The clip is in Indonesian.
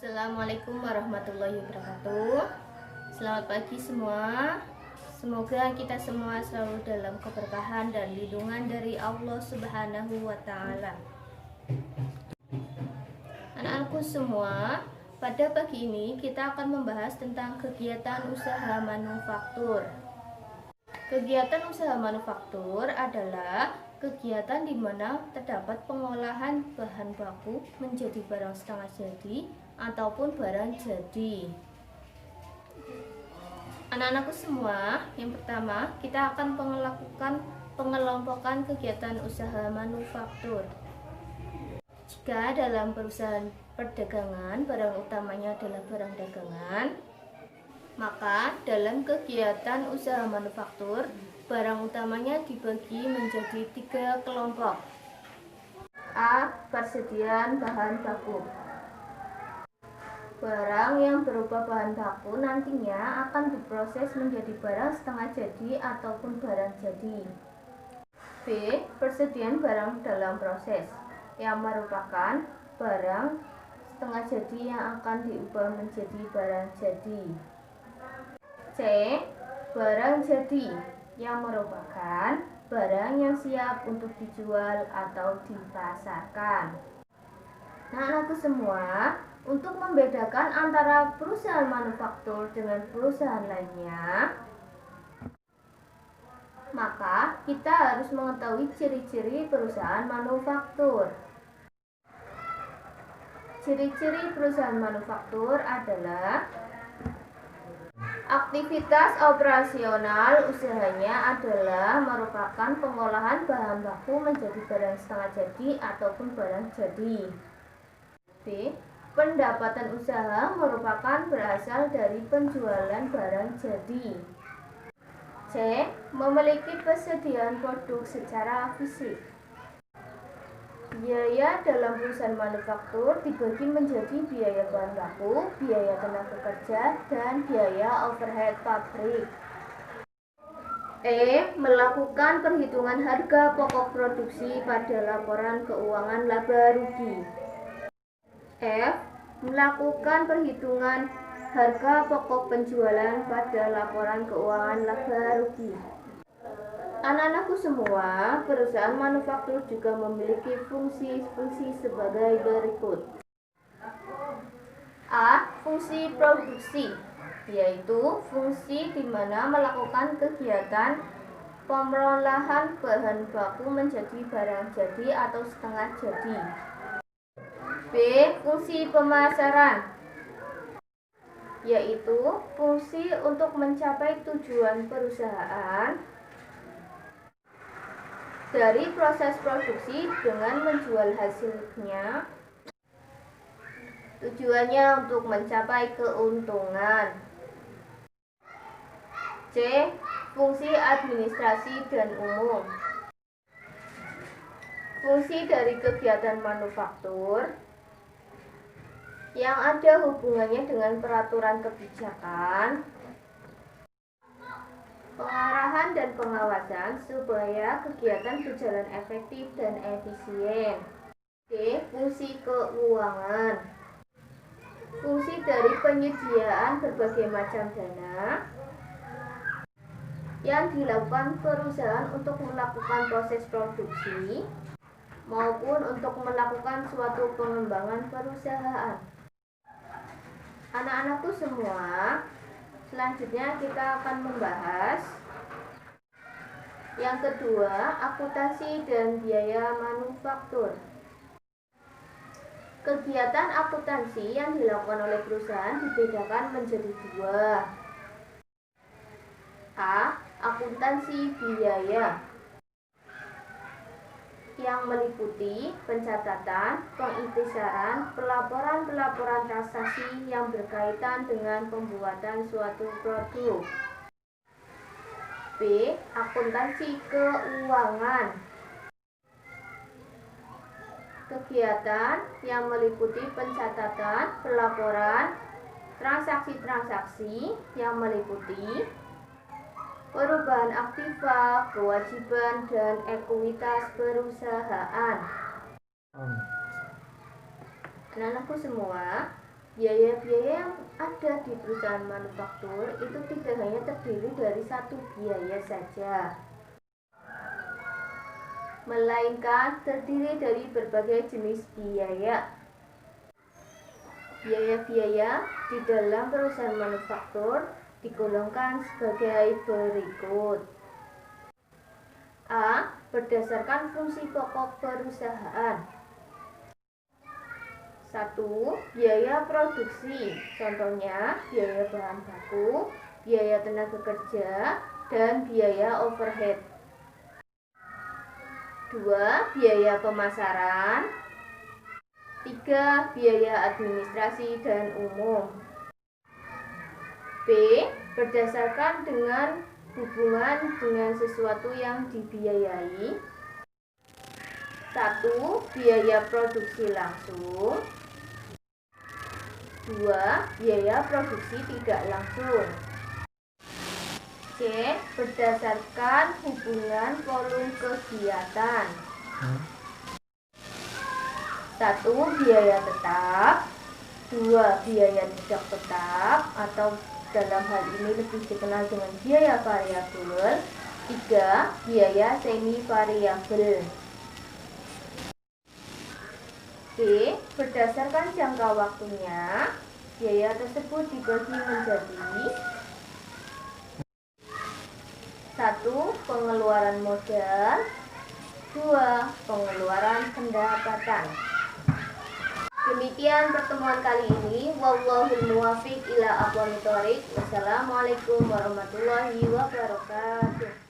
Assalamualaikum warahmatullahi wabarakatuh. Selamat pagi semua. Semoga kita semua selalu dalam keberkahan dan lindungan dari Allah Subhanahu wa Ta'ala. Anak-anakku semua, pada pagi ini kita akan membahas tentang kegiatan usaha manufaktur. Kegiatan usaha manufaktur adalah kegiatan di mana terdapat pengolahan bahan baku menjadi barang setengah jadi ataupun barang jadi. Anak-anakku semua, yang pertama kita akan melakukan pengelompokan kegiatan usaha manufaktur. Jika dalam perusahaan perdagangan barang utamanya adalah barang dagangan, maka dalam kegiatan usaha manufaktur barang utamanya dibagi menjadi 3 kelompok. A. Persediaan bahan baku. Barang yang berupa bahan baku nantinya akan diproses menjadi barang setengah jadi ataupun barang jadi. B. Persediaan barang dalam proses, yang merupakan barang setengah jadi yang akan diubah menjadi barang jadi. C. Barang jadi, yang merupakan barang yang siap untuk dijual atau dipasarkan. Nah, anakku semua, untuk membedakan antara perusahaan manufaktur dengan perusahaan lainnya, maka kita harus mengetahui ciri-ciri perusahaan manufaktur. Ciri-ciri perusahaan manufaktur adalah aktivitas operasional usahanya adalah merupakan pengolahan bahan baku menjadi barang setengah jadi ataupun barang jadi. B. Pendapatan usaha merupakan berasal dari penjualan barang jadi. C. Memiliki persediaan produk secara fisik. Biaya dalam perusahaan manufaktur dibagi menjadi biaya bahan baku, biaya tenaga kerja, dan biaya overhead pabrik. E. Melakukan perhitungan harga pokok produksi pada laporan keuangan laba rugi. F. Melakukan perhitungan harga pokok penjualan pada laporan keuangan laba rugi. Anak-anakku semua, perusahaan manufaktur juga memiliki fungsi-fungsi sebagai berikut. A. Fungsi produksi, yaitu fungsi di mana melakukan kegiatan pengolahan bahan baku menjadi barang jadi atau setengah jadi. B. Fungsi pemasaran, yaitu fungsi untuk mencapai tujuan perusahaan dari proses produksi dengan menjual hasilnya. Tujuannya untuk mencapai keuntungan. C. Fungsi administrasi dan umum. Fungsi dari kegiatan manufaktur yang ada hubungannya dengan peraturan kebijakan, pengarahan dan pengawasan supaya kegiatan berjalan efektif dan efisien. D. Fungsi keuangan. Fungsi dari penyediaan berbagai macam dana yang dilakukan perusahaan untuk melakukan proses produksi maupun untuk melakukan suatu pengembangan perusahaan. Anak-anakku semua, selanjutnya kita akan membahas yang kedua, akuntansi dan biaya manufaktur. Kegiatan akuntansi yang dilakukan oleh perusahaan dibedakan menjadi 2. A. Akuntansi biaya, yang meliputi pencatatan, pengintisaran, pelaporan transaksi yang berkaitan dengan pembuatan suatu produk. B. Akuntansi keuangan, kegiatan yang meliputi pencatatan, pelaporan, transaksi-transaksi yang meliputi perubahan aktiva, kewajiban, dan ekuitas perusahaan. Anak-anakku semua, Biaya-biaya yang ada di perusahaan manufaktur itu tidak hanya terdiri dari satu biaya saja, melainkan terdiri dari berbagai jenis biaya. Biaya-biaya di dalam perusahaan manufaktur digolongkan sebagai berikut. A. Berdasarkan fungsi pokok perusahaan. 1. Biaya produksi, contohnya biaya bahan baku, biaya tenaga kerja, dan biaya overhead. 2. Biaya pemasaran. 3. Biaya administrasi dan umum. B. Berdasarkan dengan hubungan dengan sesuatu yang dibiayai. 1. Biaya produksi langsung. 2. Biaya produksi tidak langsung. C. Berdasarkan hubungan volume kegiatan. 1. Biaya tetap. 2. Biaya tidak tetap atau dalam hal ini lebih dikenal dengan biaya variabel. 3. Biaya semi variabel. D. Berdasarkan jangka waktunya, biaya tersebut dibagi menjadi 1. Pengeluaran modal. 2. Pengeluaran pendapatan. Demikian pertemuan kali ini. Wallahul muwaffiq ila aqwamit thoriq. Wassalamualaikum warahmatullahi wabarakatuh.